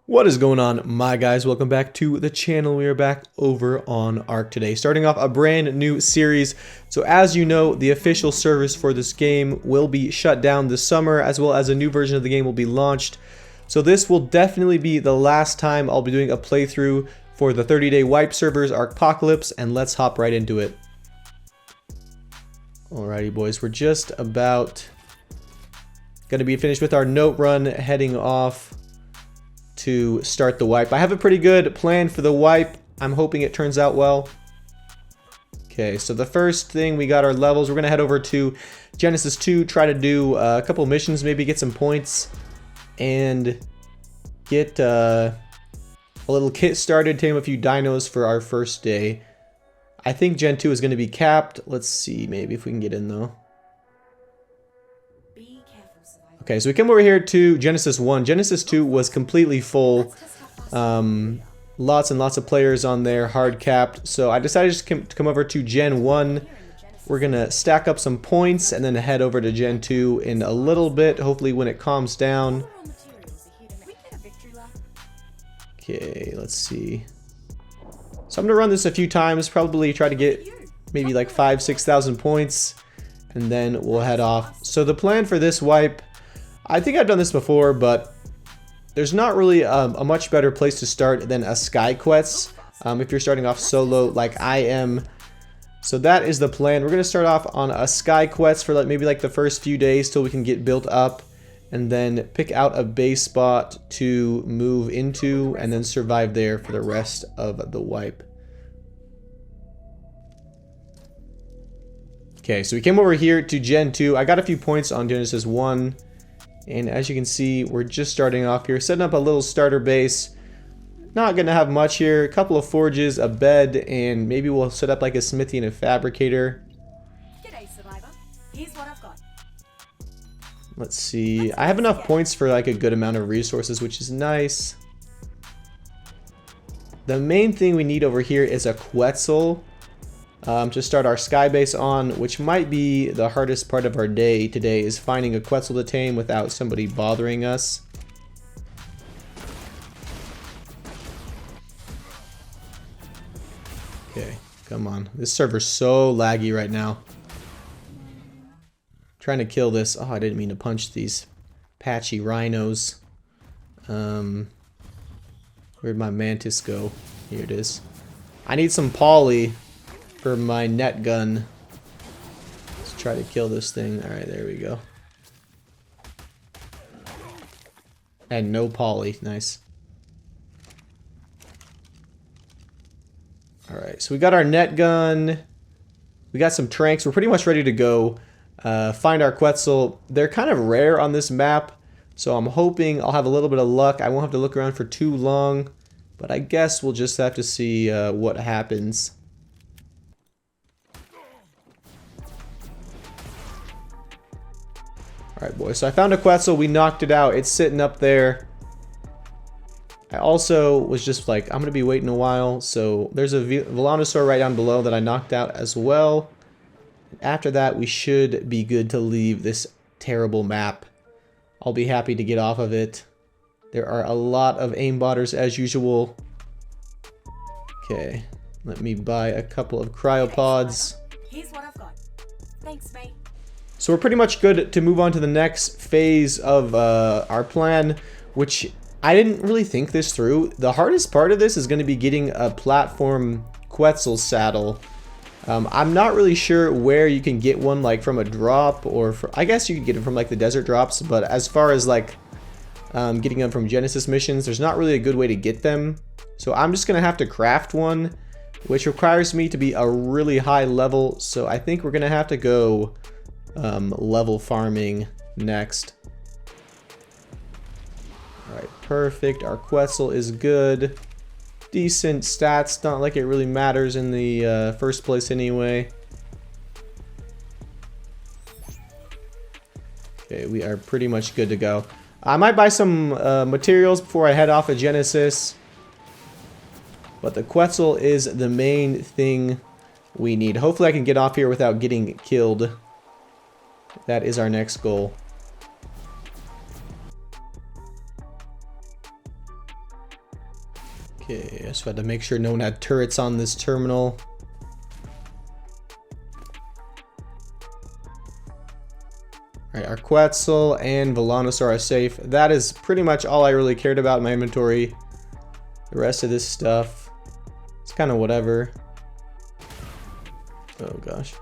What is going on, my guys? Welcome back to the channel. We are back over on ARK today, starting off a brand new series. So as you know, the official servers for this game will be shut down this summer, as well as a new version of the game will be launched. So this will definitely be the last time I'll be doing a playthrough for the 30-day wipe servers, ARKpocalypse, and let's hop right into it. Alrighty boys, we're just about gonna be finished with our note run, heading off to start the wipe. I have a pretty good plan for the wipe. I'm hoping it turns out well. Okay, so the first thing, we got our levels. We're gonna head over to Genesis 2, try to do a couple missions, maybe get some points, and get a little kit started, tame a few dinos for our first day. I think Gen 2 is gonna be capped. Let's see, maybe if we can get in though. Okay, so we come over here to Genesis 1. Genesis 2 was completely full. Lots and lots of players on there, hard capped. So I decided just to come over to Gen 1. We're going to stack up some points and then head over to Gen 2 in a little bit, hopefully when it calms down. Okay, let's see. So I'm going to run this a few times, probably try to get maybe like 5,000-6,000 points, and then we'll head off. So the plan for this wipe, I think I've done this before, but there's not really a much better place to start than a Sky Quetzal if you're starting off solo like I am. So that is the plan. We're going to start off on a Sky Quetzal for maybe the first few days till we can get built up, and then pick out a base spot to move into and then survive there for the rest of the wipe. Okay, so we came over here to Gen 2. I got a few points on Genesis 1. And as you can see, we're just starting off here, setting up a little starter base. Not gonna have much here, a couple of forges, a bed, and maybe we'll set up like a smithy and a fabricator. G'day, survivor. Here's what I've got. Let's see, I have enough points for like a good amount of resources, which is nice. The main thing we need over here is a Quetzal to start our Skybase on, which might be the hardest part of our day today, is finding a Quetzal to tame without somebody bothering us. Okay, come on. This server's so laggy right now. Trying to kill this. Oh, I didn't mean to punch these patchy rhinos. Where'd my mantis go? Here it is. I need some poly for my net gun. Let's try to kill this thing. Alright, there we go. And no poly. Nice. Alright, so we got our net gun. We got some tranks. We're pretty much ready to go find our Quetzal. They're kind of rare on this map, so I'm hoping I'll have a little bit of luck. I won't have to look around for too long, but I guess we'll just have to see what happens. Alright boys, so I found a Quetzal, we knocked it out, it's sitting up there. I also was just like, I'm going to be waiting a while, so there's a Volanosaur right down below that I knocked out as well. After that, we should be good to leave this terrible map. I'll be happy to get off of it. There are a lot of aimbotters as usual. Okay, let me buy a couple of cryopods. Here's what I've got. Thanks, mate. So we're pretty much good to move on to the next phase of our plan, which I didn't really think this through. The hardest part of this is going to be getting a platform Quetzal saddle. I'm not really sure where you can get one, like from a drop, or I guess you could get it from like the desert drops, but as far as like getting them from Genesis missions, there's not really a good way to get them. So I'm just going to have to craft one, which requires me to be a really high level, so I think we're going to have to go level farming next. Alright, perfect. Our Quetzal is good. Decent stats, not like it really matters in the first place anyway. Okay, we are pretty much good to go. I might buy some materials before I head off of Genesis, but the Quetzal is the main thing we need. Hopefully I can get off here without getting killed. That is our next goal. Okay, I just had to make sure no one had turrets on this terminal. Alright, our Quetzal and Velonosaur are safe. That is pretty much all I really cared about in my inventory. The rest of this stuff, it's kind of whatever. Oh gosh.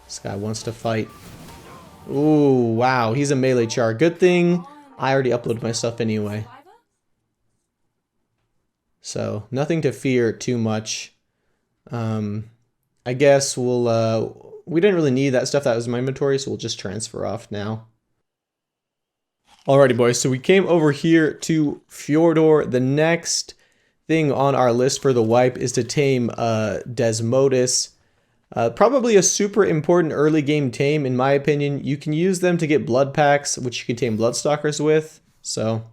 This guy wants to fight. Ooh, wow, he's a melee char. Good thing I already uploaded my stuff anyway. So, nothing to fear too much. I guess we'll, we didn't really need that stuff that was in my inventory, so we'll just transfer off now. Alrighty boys, so we came over here to Fjordor. The next thing on our list for the wipe is to tame Desmodus. Probably a super important early game tame in my opinion. You can use them to get blood packs, which you can tame Bloodstalkers with, so...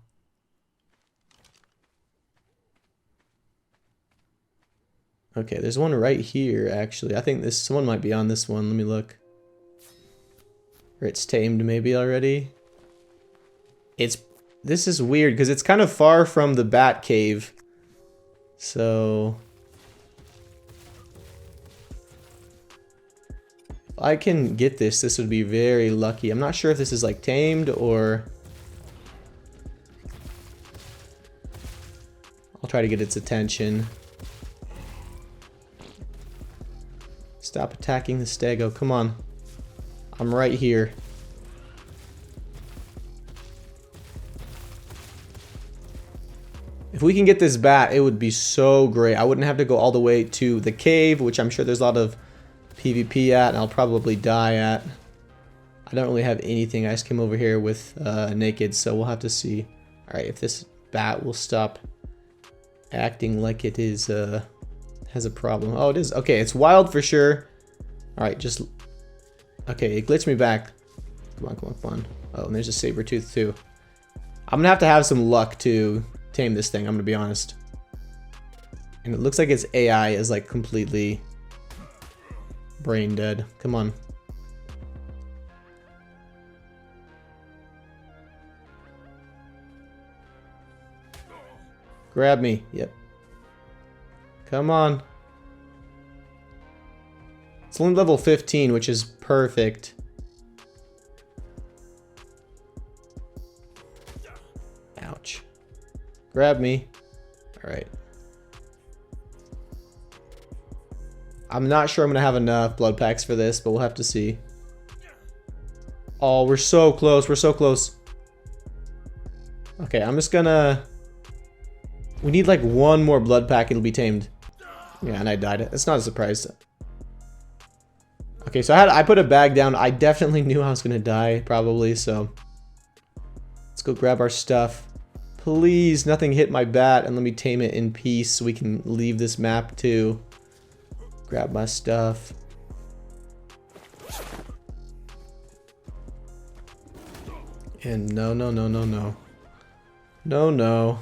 Okay, there's one right here, actually. I think someone might be on this one. Let me look. Or it's tamed maybe already. This is weird, because it's kind of far from the bat cave. So... if I can get this, this would be very lucky. I'm not sure if this is like tamed or... I'll try to get its attention. Stop attacking the stego. Come on. I'm right here. If we can get this bat, it would be so great. I wouldn't have to go all the way to the cave, which I'm sure there's a lot of PvP at, and I'll probably die at. I don't really have anything. I just came over here with naked, so we'll have to see. Alright, if this bat will stop acting like it is... has a problem. Oh, it is. Okay, it's wild for sure. Alright, just... Okay, it glitched me back. Come on, come on, come on. Oh, and there's a saber tooth too. I'm gonna have some luck to tame this thing, I'm gonna be honest. And it looks like its AI is like completely brain dead. Come on. Grab me. Yep. Come on. It's only level 15, which is perfect. Ouch. Grab me. Alright. I'm not sure I'm going to have enough blood packs for this, but we'll have to see. Oh, we're so close. We're so close. Okay, I'm just gonna... We need like one more blood pack, it'll be tamed. Yeah, and I died. It's not a surprise. Okay, so I put a bag down. I definitely knew I was gonna die, probably, so... Let's go grab our stuff. Please, nothing hit my bat, and let me tame it in peace so we can leave this map too. Grab my stuff. And no, no, no, no, no. No, no.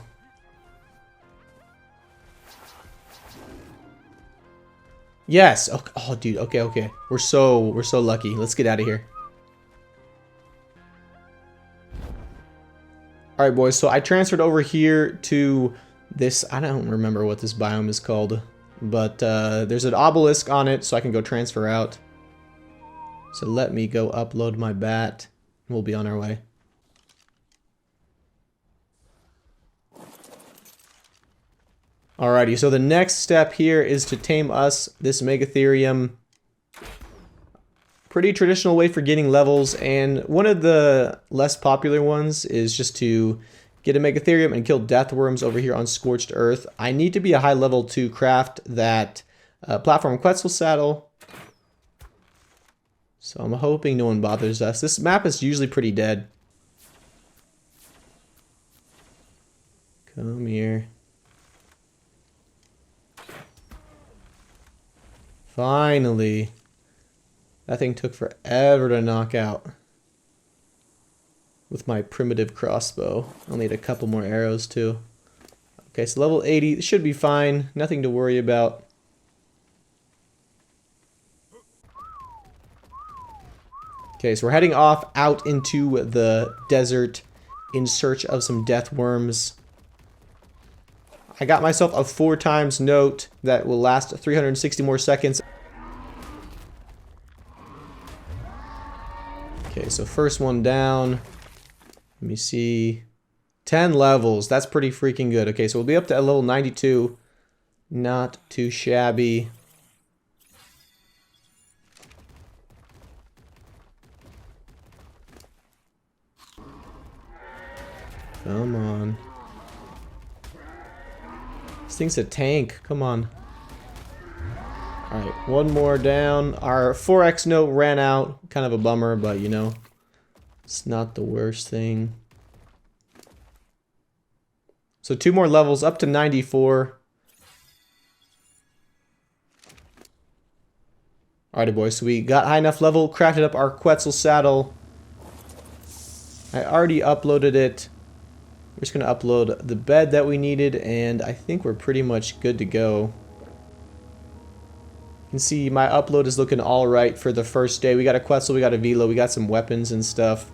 Yes. Oh, oh, dude. Okay, okay. We're so lucky. Let's get out of here. All right, boys. So I transferred over here to this. I don't remember what this biome is called, but there's an obelisk on it, so I can go transfer out. So let me go upload my bat. We'll be on our way. Alrighty, so the next step here is to tame us this Megatherium. Pretty traditional way for getting levels, and one of the less popular ones is just to get a Megatherium and kill deathworms over here on Scorched Earth. I need to be a high level to craft that platform Quetzal saddle. So I'm hoping no one bothers us. This map is usually pretty dead. Come here. Finally. That thing took forever to knock out. With my primitive crossbow. I'll need a couple more arrows too. Okay, so level 80 should be fine. Nothing to worry about. Okay, so we're heading off out into the desert in search of some death worms. I got myself a 4 times note that will last 360 more seconds. Okay, so first one down. Let me see. 10 levels. That's pretty freaking good. Okay, so we'll be up to a level 92. Not too shabby. Come on. This thing's a tank. Come on. Alright, one more down. Our 4x note ran out. Kind of a bummer, but you know, it's not the worst thing. So 2 more levels up to 94. Alrighty boys, so we got high enough level, crafted up our Quetzal saddle. I already uploaded it. We're just going to upload the bed that we needed, and I think we're pretty much good to go. You can see my upload is looking alright for the first day. We got a Quetzal, we got a Velo, we got some weapons and stuff.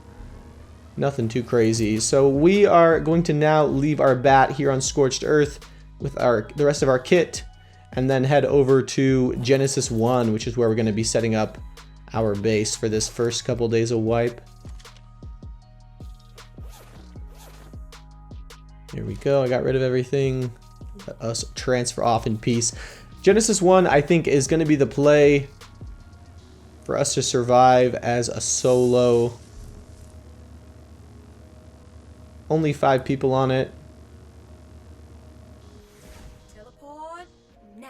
Nothing too crazy. So we are going to now leave our bat here on Scorched Earth with the rest of our kit, and then head over to Genesis 1, which is where we're going to be setting up our base for this first couple days of wipe. Here we go. I got rid of everything. Let us transfer off in peace. Genesis 1, I think, is going to be the play for us to survive as a solo. Only 5 people on it. Teleport now.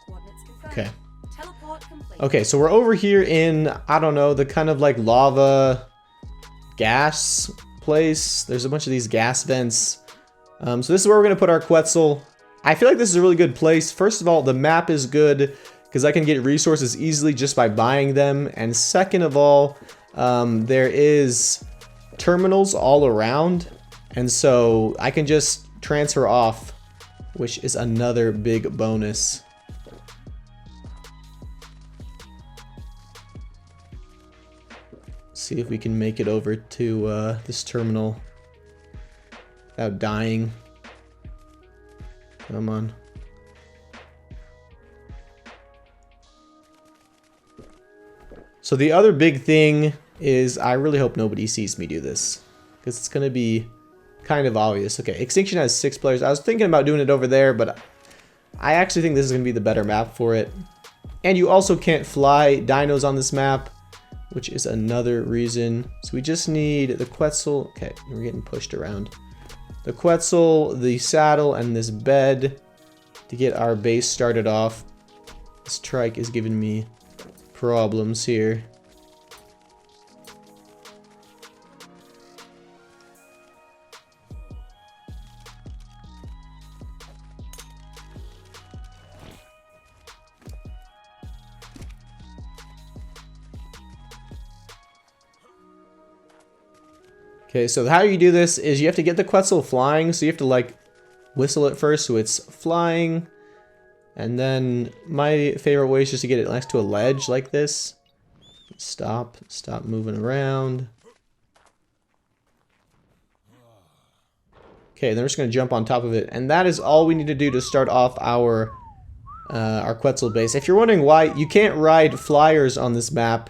Coordinates confirmed. Okay. Teleport complete. Okay, so we're over here in, I don't know, the kind of like lava gas place. There's a bunch of these gas vents. So this is where we're going to put our Quetzal. I feel like this is a really good place. First of all, the map is good because I can get resources easily just by buying them. And second of all, there is terminals all around. And so I can just transfer off, which is another big bonus. See if we can make it over to this terminal without dying. Come on. So the other big thing is I really hope nobody sees me do this, because it's going to be kind of obvious. Okay, Extinction has 6 players. I was thinking about doing it over there, but I actually think this is going to be the better map for it. And you also can't fly dinos on this map, which is another reason. So we just need the Quetzal. Okay, we're getting pushed around. The Quetzal, the saddle, and this bed to get our base started off. This trike is giving me problems here. Okay, so how you do this is you have to get the Quetzal flying, so you have to like whistle it first so it's flying. And then my favorite way is just to get it next to a ledge like this. Stop moving around. Okay, then we're just gonna jump on top of it, and that is all we need to do to start off our Quetzal base. If you're wondering why you can't ride flyers on this map,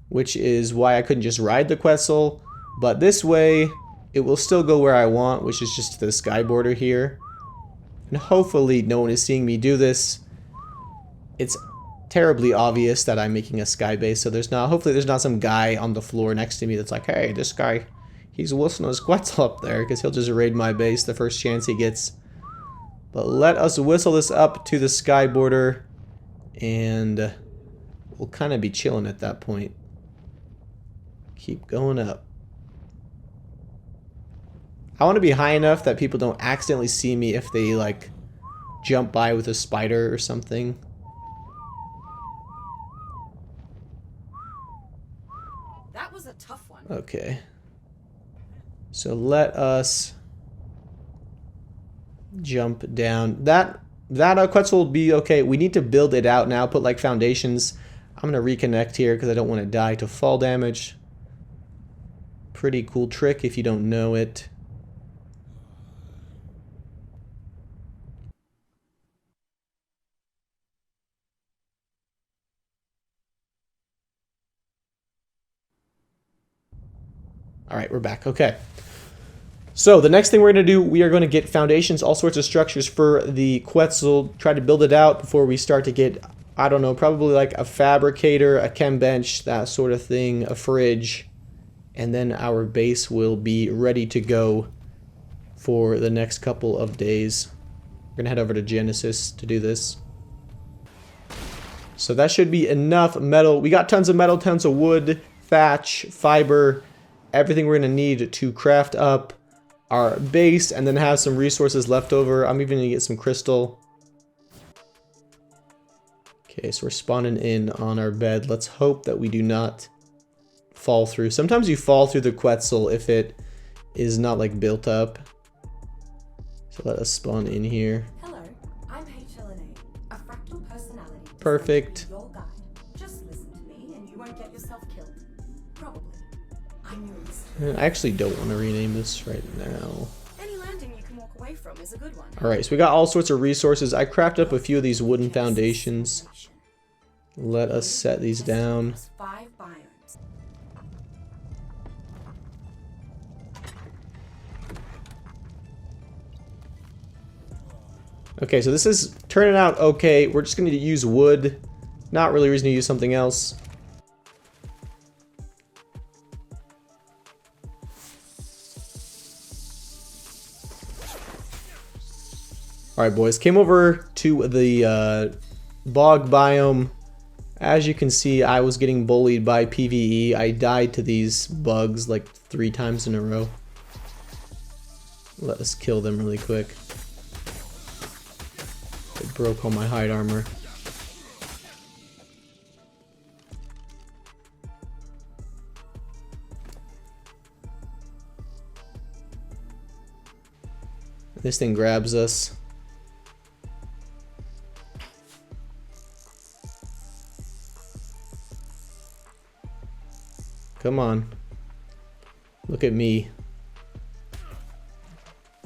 which is why I couldn't just ride the Quetzal. But this way, it will still go where I want, which is just to the sky border here. And hopefully no one is seeing me do this. It's terribly obvious that I'm making a skybase, so hopefully there's not some guy on the floor next to me that's like, hey, this guy, he's whistling his Quetzal up there, because he'll just raid my base the first chance he gets. But let us whistle this up to the sky border, and we'll kind of be chilling at that point. Keep going up. I want to be high enough that people don't accidentally see me if they like jump by with a spider or something. That was a tough one. Okay. So let us jump down. That Quetzal will be okay. We need to build it out now, put like foundations. I'm going to reconnect here because I don't want to die to fall damage. Pretty cool trick if you don't know it. All right, we're back. Okay. So the next thing we're going to do, we are going to get foundations, all sorts of structures for the Quetzal, try to build it out before we start to get, I don't know, probably like a fabricator, a chem bench, that sort of thing, a fridge, and then our base will be ready to go for the next couple of days. We're going to head over to Genesis to do this. So that should be enough metal. We got tons of metal, tons of wood, thatch, fiber, everything we're going to need to craft up our base and then have some resources left over. I'm even going to get some crystal. Okay, so we're spawning in on our bed. Let's hope that we do not fall through. Sometimes you fall through the Quetzal if it is not like built up. So let us spawn in here. Hello, I'm HLNA, a fractal personality. Perfect. Your guide. Just listen to me and you won't get yourself killed. Probably. I knew this. I actually don't want to rename this right now. Any landing you can walk away from is a good one. Alright, so we got all sorts of resources. I crafted up a few of these wooden foundations. Let us set these down. 5 biomes. Okay, so this is turning out okay. We're just going to use wood. Not really a reason to use something else. Alright boys, came over to the bog biome. As you can see, I was getting bullied by PvE. I died to these bugs like 3 times in a row. Let us kill them really quick. It broke all my hide armor. This thing grabs us. Come on. Look at me.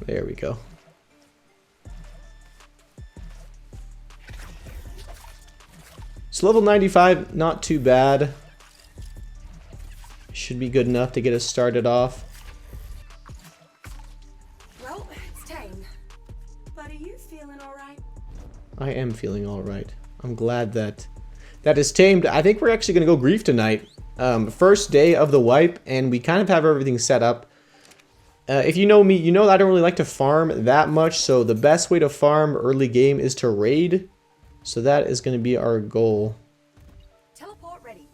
There we go. So level 95, not too bad. Should be good enough to get us started off. Well, it's tame. But are you feeling alright? I am feeling alright. I'm glad that that is tamed. I think we're actually going to go grief tonight. First day of the wipe, and we kind of have everything set up. If you know me, you know that I don't really like to farm that much, so the best way to farm early game is to raid. So that is going to be our goal. Teleport ready.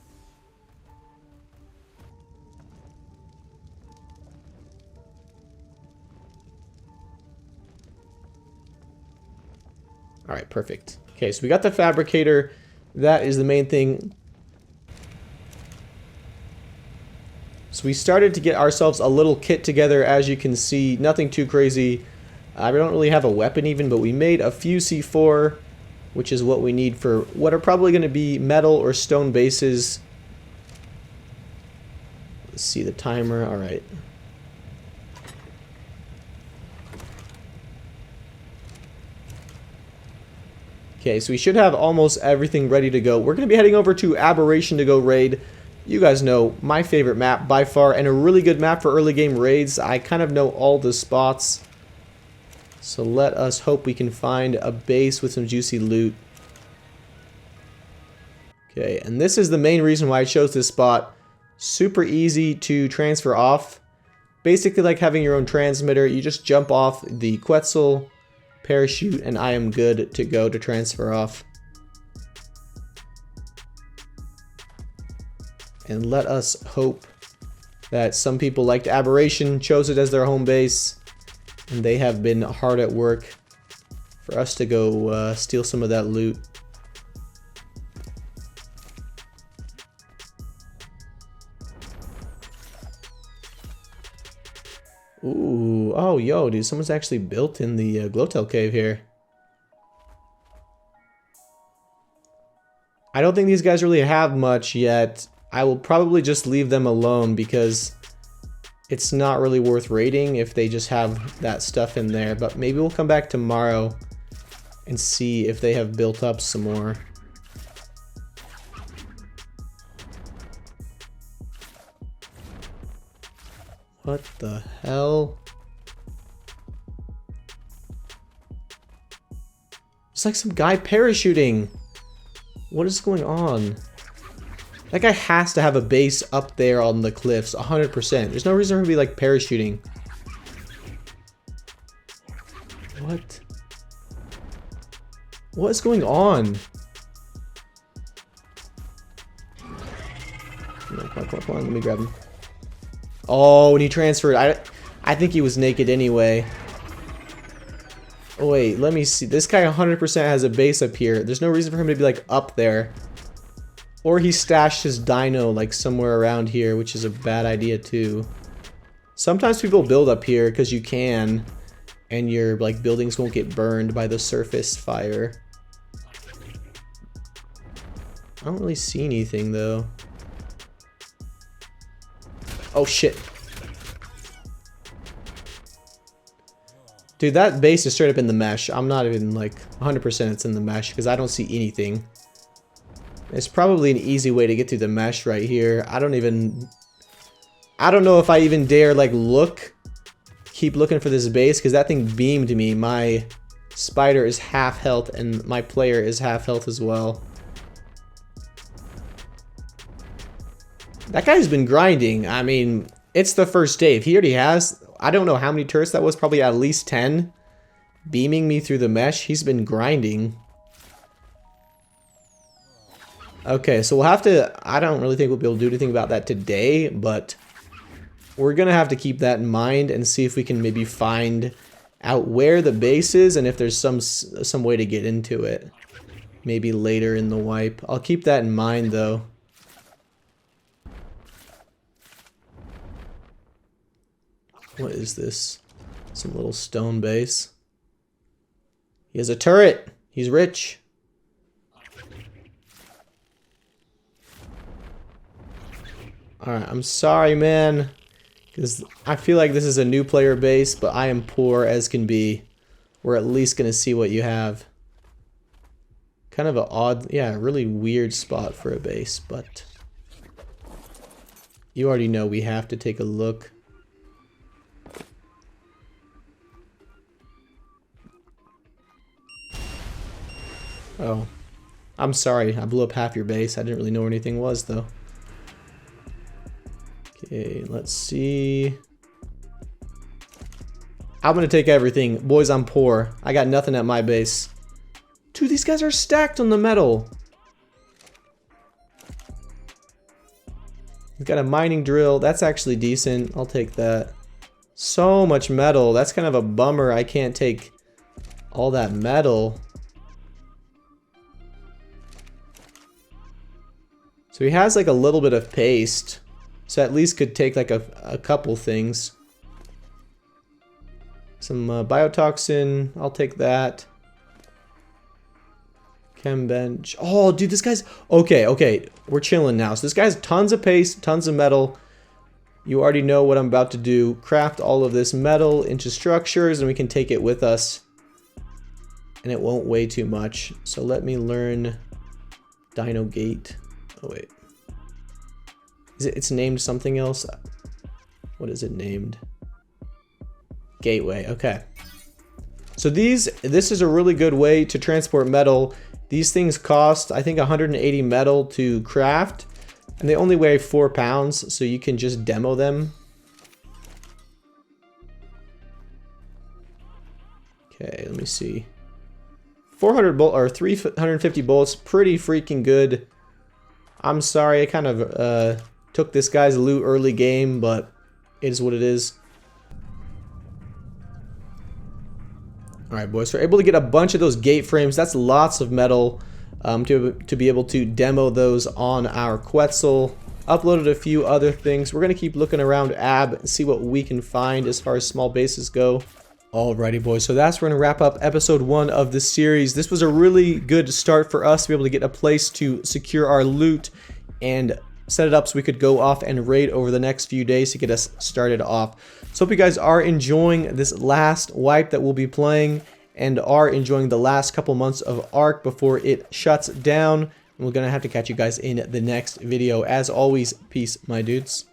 Alright, perfect. Okay, so we got the fabricator. That is the main thing. So we started to get ourselves a little kit together, as you can see. Nothing too crazy. We don't really have a weapon even, but we made a few C4, which is what we need for what are probably going to be metal or stone bases. Let's see the timer. Alright. Okay, so we should have almost everything ready to go. We're going to be heading over to Aberration to go raid. You guys know, my favorite map by far, and a really good map for early game raids. I kind of know all the spots. So let us hope we can find a base with some juicy loot. Okay, and this is the main reason why I chose this spot. Super easy to transfer off. Basically like having your own transmitter. You just jump off the Quetzal, parachute, and I am good to go to transfer off. And let us hope that some people liked Aberration, chose it as their home base, and they have been hard at work for us to go steal some of that loot. Ooh, oh yo, dude, someone's actually built in the Glowtail cave here. I don't think these guys really have much yet. I will probably just leave them alone because it's not really worth raiding if they just have that stuff in there. But maybe we'll come back tomorrow and see if they have built up some more. What the hell? It's like some guy parachuting. What is going on? That guy has to have a base up there on the cliffs, 100%. There's no reason for him to be like parachuting. What? What is going on? Come on, let me grab him. Oh, and he transferred. I think he was naked anyway. Oh wait, let me see. This guy 100% has a base up here. There's no reason for him to be like up there. Or he stashed his dino like somewhere around here, which is a bad idea too. Sometimes people build up here because you can, and your like buildings won't get burned by the surface fire. I don't really see anything though. Oh shit. Dude, that base is straight up in the mesh. I'm not even like 100% it's in the mesh because I don't see anything. It's probably an easy way to get through the mesh right here. I don't know if I even dare like keep looking for this base because that thing beamed me. My spider is half health and my player is half health as well. That guy's been grinding. I mean, it's the first day. If he already has, I don't know how many turrets that was, probably at least 10. Beaming me through the mesh. He's been grinding. Okay, so we'll have to, I don't really think we'll be able to do anything about that today, but we're going to have to keep that in mind and see if we can maybe find out where the base is and if there's some way to get into it. Maybe later in the wipe. I'll keep that in mind though. What is this? Some little stone base. He has a turret. He's rich. Alright, I'm sorry, man. Because I feel like this is a new player base, but I am poor as can be. We're at least going to see what you have. Kind of an odd, yeah, really weird spot for a base, but you already know we have to take a look. Oh, I'm sorry. I blew up half your base. I didn't really know where anything was, though. Okay, let's see. I'm gonna take everything. Boys, I'm poor. I got nothing at my base. Dude, these guys are stacked on the metal. We've got a mining drill. That's actually decent. I'll take that. So much metal. That's kind of a bummer. I can't take all that metal. So he has like a little bit of paste. So at least could take like a couple things. Some biotoxin. I'll take that. Chem bench. Oh, dude, this guy's... Okay. We're chilling now. So this guy's tons of paste, tons of metal. You already know what I'm about to do. Craft all of this metal into structures and we can take it with us. And it won't weigh too much. So let me learn Dino Gate. Oh, wait. It's named something else? What is it named? Gateway. Okay. So this is a really good way to transport metal. These things cost, I think, 180 metal to craft. And they only weigh 4 pounds, so you can just demo them. Okay, let me see. 350 bullets, pretty freaking good. I'm sorry, I kind of took this guy's loot early game, but it is what it is. Alright, boys, so we're able to get a bunch of those gate frames. That's lots of metal to be able to demo those on our Quetzal. Uploaded a few other things. We're going to keep looking around Ab and see what we can find as far as small bases go. Alrighty, boys, so that's where we're going to wrap up episode 1 of this series. This was a really good start for us to be able to get a place to secure our loot and set it up so we could go off and raid over the next few days to get us started off. So hope you guys are enjoying this last wipe that we'll be playing and are enjoying the last couple months of ARK before it shuts down. And we're going to have to catch you guys in the next video. As always, peace, my dudes.